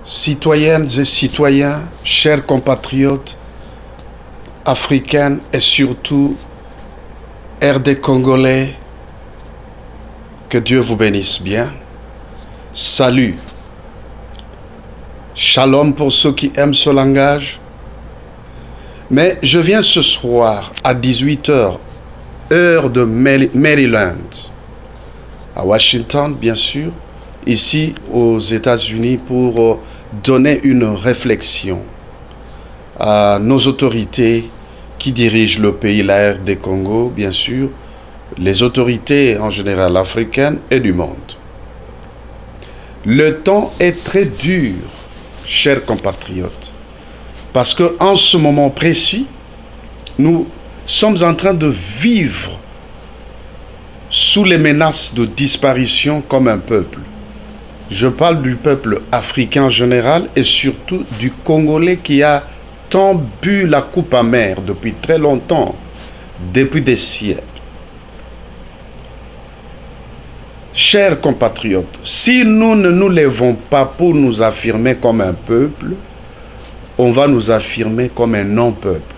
Citoyennes et citoyens, chers compatriotes africains et surtout RD Congolais, que Dieu vous bénisse bien. Salut. Shalom pour ceux qui aiment ce langage. Mais je viens ce soir à 18 h, heure de Maryland, à Washington bien sûr, ici aux États-Unis, pour donner une réflexion à nos autorités qui dirigent le pays, la RD Congo, bien sûr, les autorités en général africaines et du monde. Le temps est très dur, chers compatriotes, parce qu'en ce moment précis, nous sommes en train de vivre sous les menaces de disparition comme un peuple. Je parle du peuple africain en général et surtout du Congolais qui a tant bu la coupe amère depuis très longtemps, depuis des siècles. Chers compatriotes, si nous ne nous levons pas pour nous affirmer comme un peuple, on va nous affirmer comme un non-peuple.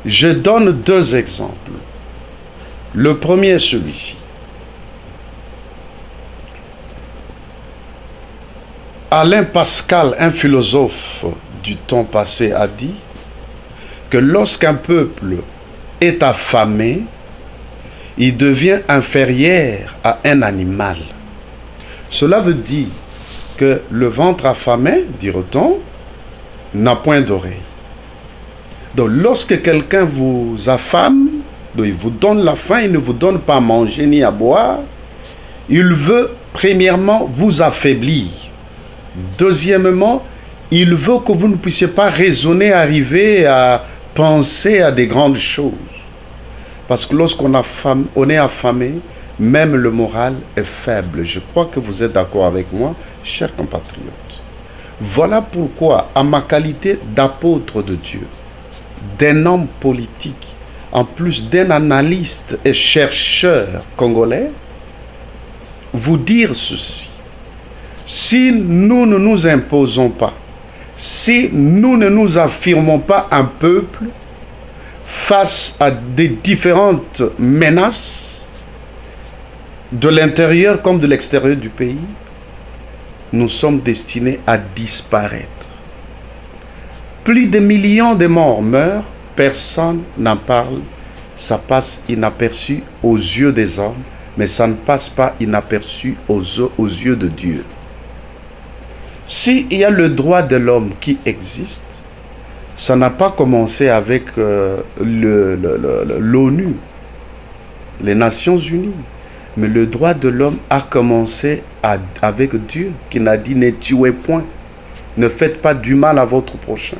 Je donne deux exemples. Le premier est celui-ci. Alain Pascal, un philosophe du temps passé, a dit que lorsqu'un peuple est affamé, il devient inférieur à un animal. Cela veut dire que le ventre affamé, dira-t-on, n'a point d'oreille. Donc lorsque quelqu'un vous affame, donc il vous donne la faim, il ne vous donne pas à manger ni à boire, il veut premièrement vous affaiblir. Deuxièmement, il veut que vous ne puissiez pas raisonner, arriver à penser à des grandes choses. Parce que lorsqu'on est affamé, même le moral est faible. Je crois que vous êtes d'accord avec moi, chers compatriotes. Voilà pourquoi, à ma qualité d'apôtre de Dieu, d'un homme politique, en plus d'un analyste et chercheur congolais, vous dire ceci. Si nous ne nous imposons pas, si nous ne nous affirmons pas un peuple face à des différentes menaces de l'intérieur comme de l'extérieur du pays, nous sommes destinés à disparaître. Plus de millions de morts meurent, personne n'en parle, ça passe inaperçu aux yeux des hommes, mais ça ne passe pas inaperçu aux yeux de Dieu. S'il y a le droit de l'homme qui existe, ça n'a pas commencé avec l'ONU, les Nations Unies, mais le droit de l'homme a commencé avec Dieu, qui n'a dit ne tuez point, ne faites pas du mal à votre prochain.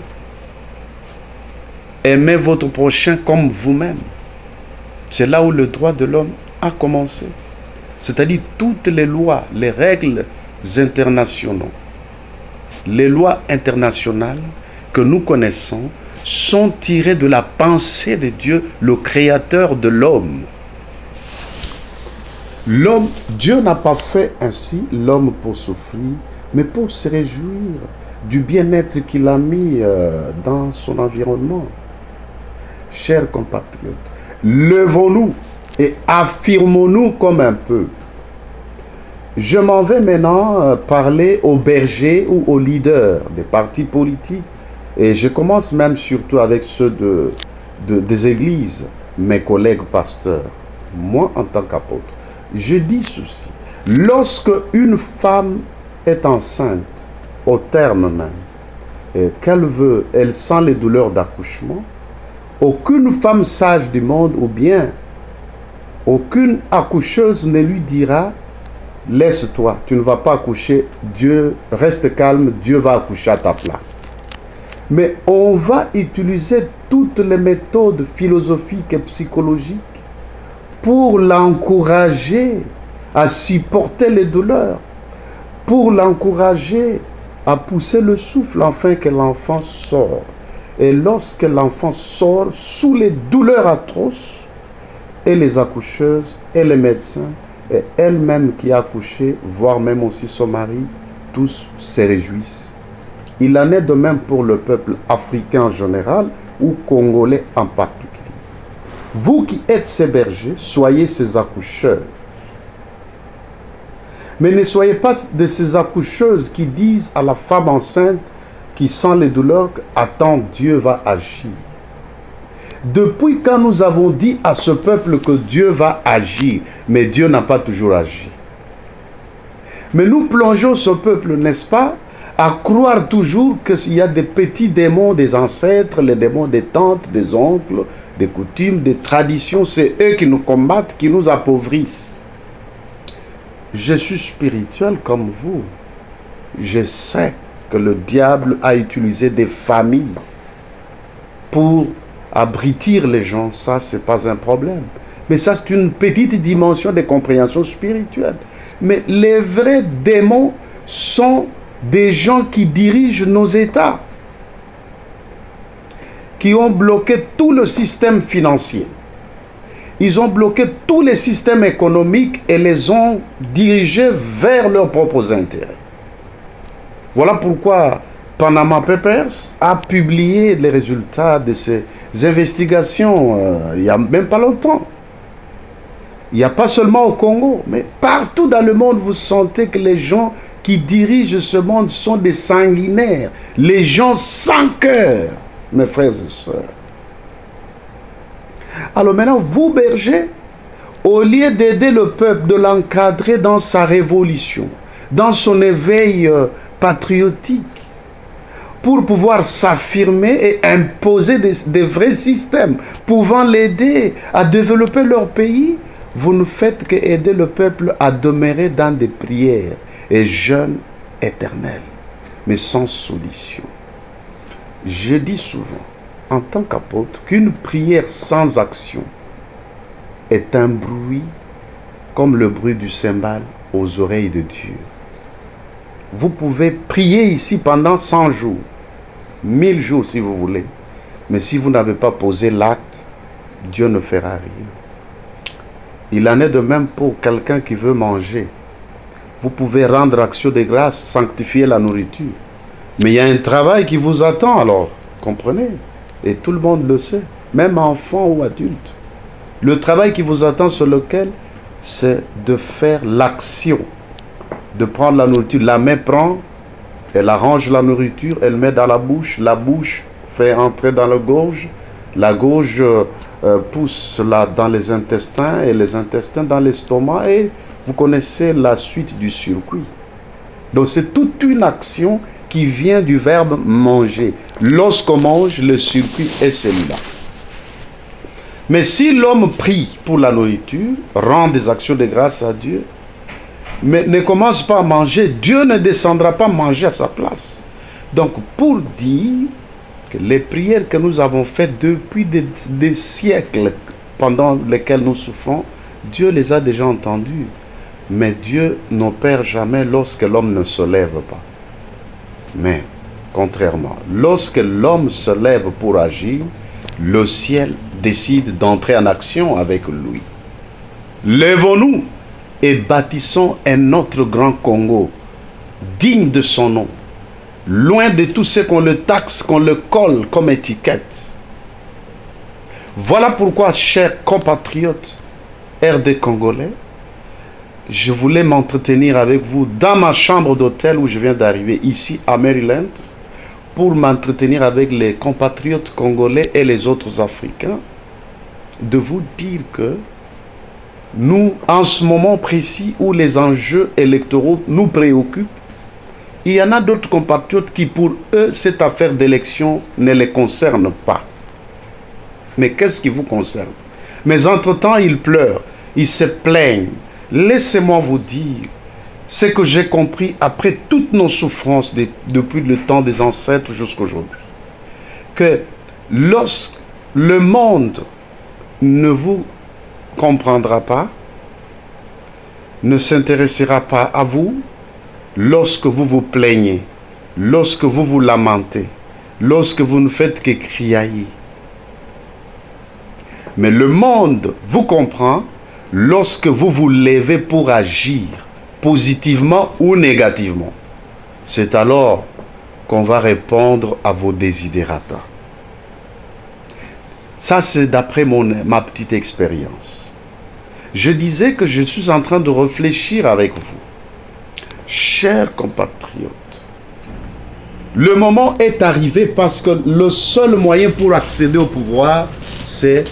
Aimez votre prochain comme vous-même. C'est là où le droit de l'homme a commencé. C'est-à-dire toutes les lois, les règles internationales, les lois internationales que nous connaissons sont tirées de la pensée de Dieu, le créateur de l'homme. L'homme, Dieu n'a pas fait ainsi l'homme pour souffrir, mais pour se réjouir du bien-être qu'il a mis dans son environnement. Chers compatriotes, levons-nous et affirmons-nous comme un peuple. Je m'en vais maintenant parler aux bergers ou aux leaders des partis politiques. Et je commence même surtout avec ceux des églises, mes collègues pasteurs. Moi, en tant qu'apôtre, je dis ceci. Lorsque une femme est enceinte, au terme même, elle sent les douleurs d'accouchement, aucune femme sage du monde ou bien aucune accoucheuse ne lui dira « Laisse-toi, tu ne vas pas accoucher, Dieu, reste calme, Dieu va accoucher à ta place. » Mais on va utiliser toutes les méthodes philosophiques et psychologiques pour l'encourager à supporter les douleurs, pour l'encourager à pousser le souffle afin que l'enfant sorte. Et lorsque l'enfant sort sous les douleurs atroces, et les accoucheuses et les médecins et elle-même qui a accouché, voire même aussi son mari, tous se réjouissent. Il en est de même pour le peuple africain en général ou congolais en particulier. Vous qui êtes ces bergers, soyez ces accoucheurs. Mais ne soyez pas de ces accoucheuses qui disent à la femme enceinte qui sent les douleurs « Attends, Dieu va agir ». Depuis quand nous avons dit à ce peuple que Dieu va agir, mais Dieu n'a pas toujours agi. Mais nous plongeons ce peuple, n'est-ce pas, à croire toujours qu'il y a des petits démons des ancêtres, les démons des tantes, des oncles, des coutumes, des traditions. C'est eux qui nous combattent, qui nous appauvrissent. Je suis spirituel comme vous. Je sais que le diable a utilisé des familles pour abritir les gens. Ça, ce n'est pas un problème. Mais ça, c'est une petite dimension de compréhension spirituelle. Mais les vrais démons sont des gens qui dirigent nos États, qui ont bloqué tout le système financier. Ils ont bloqué tous les systèmes économiques et les ont dirigés vers leurs propres intérêts. Voilà pourquoi Panama Papers a publié les résultats de ces investigations il n'y a même pas longtemps. Il n'y a pas seulement au Congo, mais partout dans le monde, vous sentez que les gens qui dirigent ce monde sont des sanguinaires. Les gens sans cœur, mes frères et sœurs. Alors maintenant, vous, bergers, au lieu d'aider le peuple, de l'encadrer dans sa révolution, dans son éveil patriotique, pour pouvoir s'affirmer et imposer des vrais systèmes, pouvant l'aider à développer leur pays, vous ne faites qu'aider le peuple à demeurer dans des prières et jeûnes éternels, mais sans solution. Je dis souvent, en tant qu'apôtre, qu'une prière sans action est un bruit comme le bruit du cymbale aux oreilles de Dieu. Vous pouvez prier ici pendant 100 jours, 1000 jours si vous voulez, mais si vous n'avez pas posé l'acte, Dieu ne fera rien. Il en est de même pour quelqu'un qui veut manger. Vous pouvez rendre action de grâce, sanctifier la nourriture. Mais il y a un travail qui vous attend alors, comprenez? Et tout le monde le sait, même enfant ou adulte. Le travail qui vous attend sur lequel, c'est de faire l'action, de prendre la nourriture. La main prend, elle arrange la nourriture, elle met dans la bouche fait entrer dans la gorge pousse là dans les intestins et les intestins dans l'estomac et vous connaissez la suite du circuit. Donc c'est toute une action qui vient du verbe manger. Lorsqu'on mange, le circuit est celui-là. Mais si l'homme prie pour la nourriture, rend des actions de grâce à Dieu, mais ne commence pas à manger, Dieu ne descendra pas manger à sa place. Donc pour dire que les prières que nous avons faites depuis des siècles pendant lesquels nous souffrons, Dieu les a déjà entendues. Mais Dieu n'opère jamais lorsque l'homme ne se lève pas. Mais, contrairement, lorsque l'homme se lève pour agir, le ciel décide d'entrer en action avec lui. Lèvons-nous et bâtissons un autre grand Congo, digne de son nom, loin de tout ce qu'on le taxe, qu'on le colle comme étiquette. Voilà pourquoi, chers compatriotes RD Congolais, je voulais m'entretenir avec vous dans ma chambre d'hôtel où je viens d'arriver, ici à Maryland, pour m'entretenir avec les compatriotes congolais et les autres Africains, de vous dire que nous, en ce moment précis où les enjeux électoraux nous préoccupent, il y en a d'autres compatriotes qui, pour eux, cette affaire d'élection ne les concerne pas. Mais qu'est-ce qui vous concerne? Mais entre-temps, ils pleurent, ils se plaignent. Laissez-moi vous dire ce que j'ai compris après toutes nos souffrances depuis le temps des ancêtres jusqu'à aujourd'hui. Que lorsque le monde ne vous comprendra pas, ne s'intéressera pas à vous, lorsque vous vous plaignez, lorsque vous vous lamentez, lorsque vous ne faites que criailler. Mais le monde vous comprend lorsque vous vous levez pour agir, positivement ou négativement. c'est alors qu'on va répondre à vos désidérata. Ça, c'est d'après ma petite expérience. Je disais que je suis en train de réfléchir avec vous. Chers compatriotes, le moment est arrivé parce que le seul moyen pour accéder au pouvoir, c'est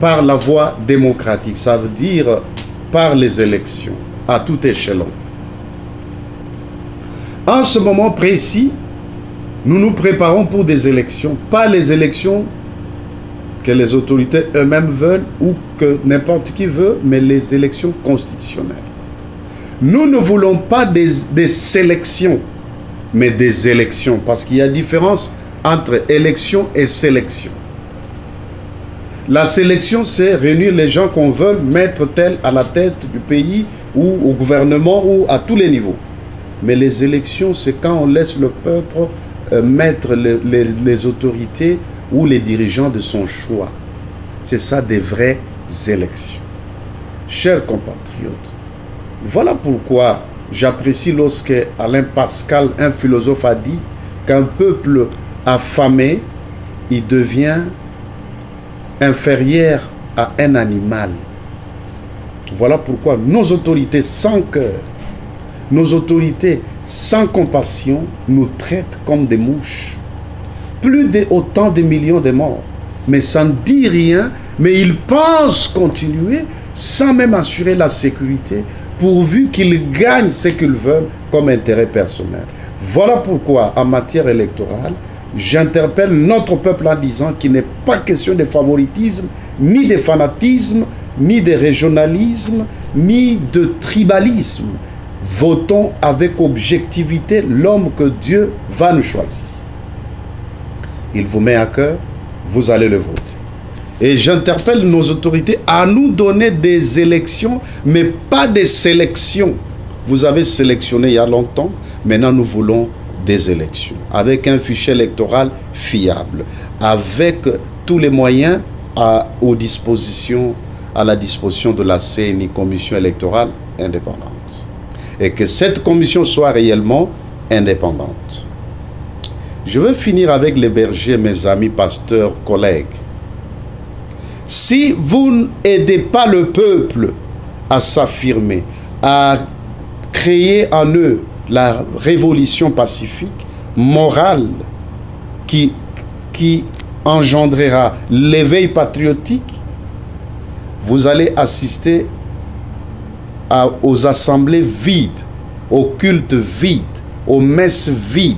par la voie démocratique. Ça veut dire par les élections, à tout échelon. En ce moment précis, nous nous préparons pour des élections, pas les élections que les autorités eux-mêmes veulent ou que n'importe qui veut, mais les élections constitutionnelles. Nous ne voulons pas des sélections, mais des élections, parce qu'il y a différence entre élection et sélection. La sélection, c'est réunir les gens qu'on veut mettre tels à la tête du pays ou au gouvernement ou à tous les niveaux. Mais les élections, c'est quand on laisse le peuple mettre les autorités ou les dirigeants de son choix. C'est ça des vraies élections. Chers compatriotes, voilà pourquoi j'apprécie lorsque Alain Pascal, un philosophe, a dit qu'un peuple affamé, il devient inférieur à un animal. Voilà pourquoi nos autorités sans cœur, nos autorités sans compassion nous traitent comme des mouches. Plus de autant de millions de morts, mais ça ne dit rien, mais ils pensent continuer sans même assurer la sécurité, pourvu qu'ils gagnent ce qu'ils veulent comme intérêt personnel. Voilà pourquoi, en matière électorale, j'interpelle notre peuple en disant qu'il n'est pas question de favoritisme, ni de fanatisme, ni de régionalisme, ni de tribalisme. Votons avec objectivité l'homme que Dieu va nous choisir. Il vous met à cœur, vous allez le voter. Et j'interpelle nos autorités à nous donner des élections, mais pas des sélections. Vous avez sélectionné il y a longtemps, maintenant nous voulons des élections, avec un fichier électoral fiable, avec tous les moyens à la disposition de la CNI, Commission électorale indépendante. Et que cette commission soit réellement indépendante. Je veux finir avec les bergers, mes amis pasteurs, collègues. Si vous n'aidez pas le peuple à s'affirmer, à créer en eux la révolution pacifique, morale, qui engendrera l'éveil patriotique, vous allez assister aux assemblées vides, aux cultes vides, aux messes vides.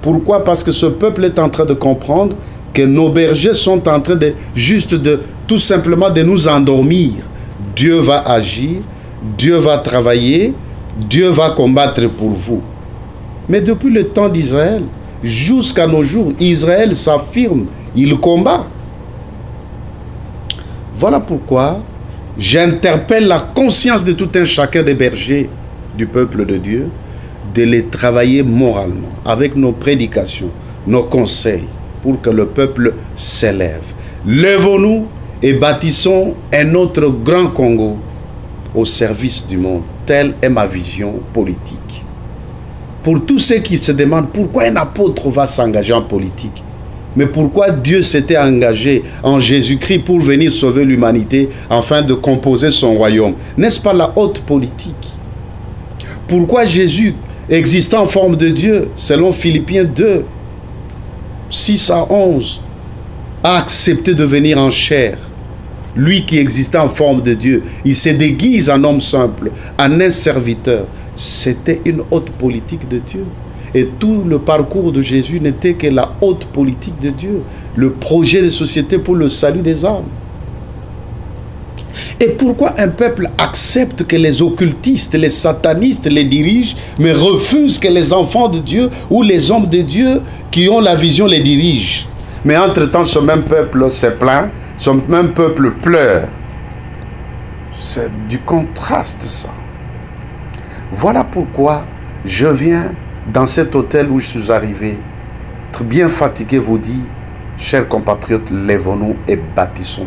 Pourquoi? Parce que ce peuple est en train de comprendre que nos bergers sont en train tout simplement de nous endormir. Dieu va agir, Dieu va travailler, Dieu va combattre pour vous. Mais depuis le temps d'Israël, jusqu'à nos jours, Israël s'affirme, il combat. Voilà pourquoi j'interpelle la conscience de tout un chacun des bergers du peuple de Dieu, de les travailler moralement, avec nos prédications, nos conseils, pour que le peuple s'élève. Lèvons-nous et bâtissons un autre grand Congo au service du monde. Telle est ma vision politique. Pour tous ceux qui se demandent pourquoi un apôtre va s'engager en politique, mais pourquoi Dieu s'était engagé en Jésus-Christ pour venir sauver l'humanité afin de composer son royaume? N'est-ce pas la haute politique? Pourquoi Jésus, existant en forme de Dieu, selon Philippiens 2, 6 à 11, a accepté de venir en chair? Lui qui existait en forme de Dieu, il se déguise en homme simple, en un serviteur. C'était une haute politique de Dieu. Et tout le parcours de Jésus n'était que la haute politique de Dieu, le projet de société pour le salut des âmes. Et pourquoi un peuple accepte que les occultistes, les satanistes les dirigent, mais refuse que les enfants de Dieu ou les hommes de Dieu qui ont la vision les dirigent? Mais entre-temps, ce même peuple se plaint, ce même peuple pleure. C'est du contraste, ça. Voilà pourquoi je viens dans cet hôtel où je suis arrivé, bien fatigué, vous dire, chers compatriotes, lèvons-nous et bâtissons.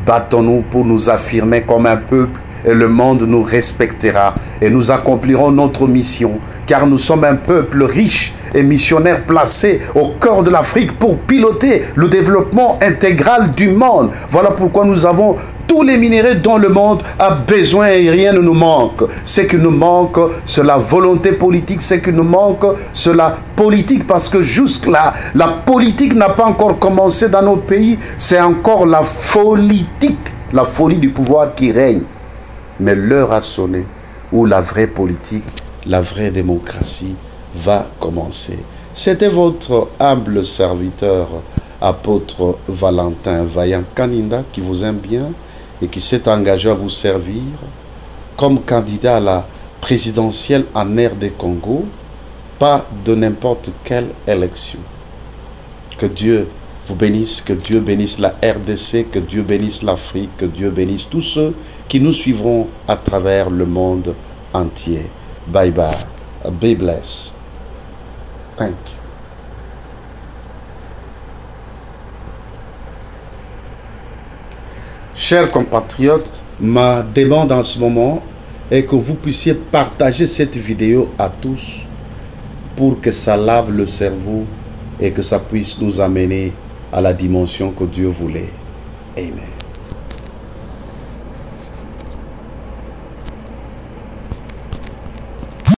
Battons-nous pour nous affirmer comme un peuple et le monde nous respectera et nous accomplirons notre mission, car nous sommes un peuple riche et missionnaire placé au cœur de l'Afrique pour piloter le développement intégral du monde. Voilà pourquoi nous avons tous les minéraux dont le monde a besoin et rien ne nous manque. Ce qui nous manque, c'est la volonté politique. Ce qui nous manque, c'est la politique. Parce que jusque-là, la politique n'a pas encore commencé dans nos pays. C'est encore la politique, la folie du pouvoir qui règne. Mais l'heure a sonné où la vraie politique, la vraie démocratie va commencer. C'était votre humble serviteur, apôtre Valentin Vaillant Kaninda, qui vous aime bien et qui s'est engagé à vous servir comme candidat à la présidentielle en RD Congo, pas de n'importe quelle élection. Que Dieu vous bénisse, que Dieu bénisse la RDC, que Dieu bénisse l'Afrique, que Dieu bénisse tous ceux qui nous suivront à travers le monde entier. Bye bye. Be blessed. Thank you. Chers compatriotes, ma demande en ce moment est que vous puissiez partager cette vidéo à tous pour que ça lave le cerveau et que ça puisse nous amener à la dimension que Dieu voulait. Amen.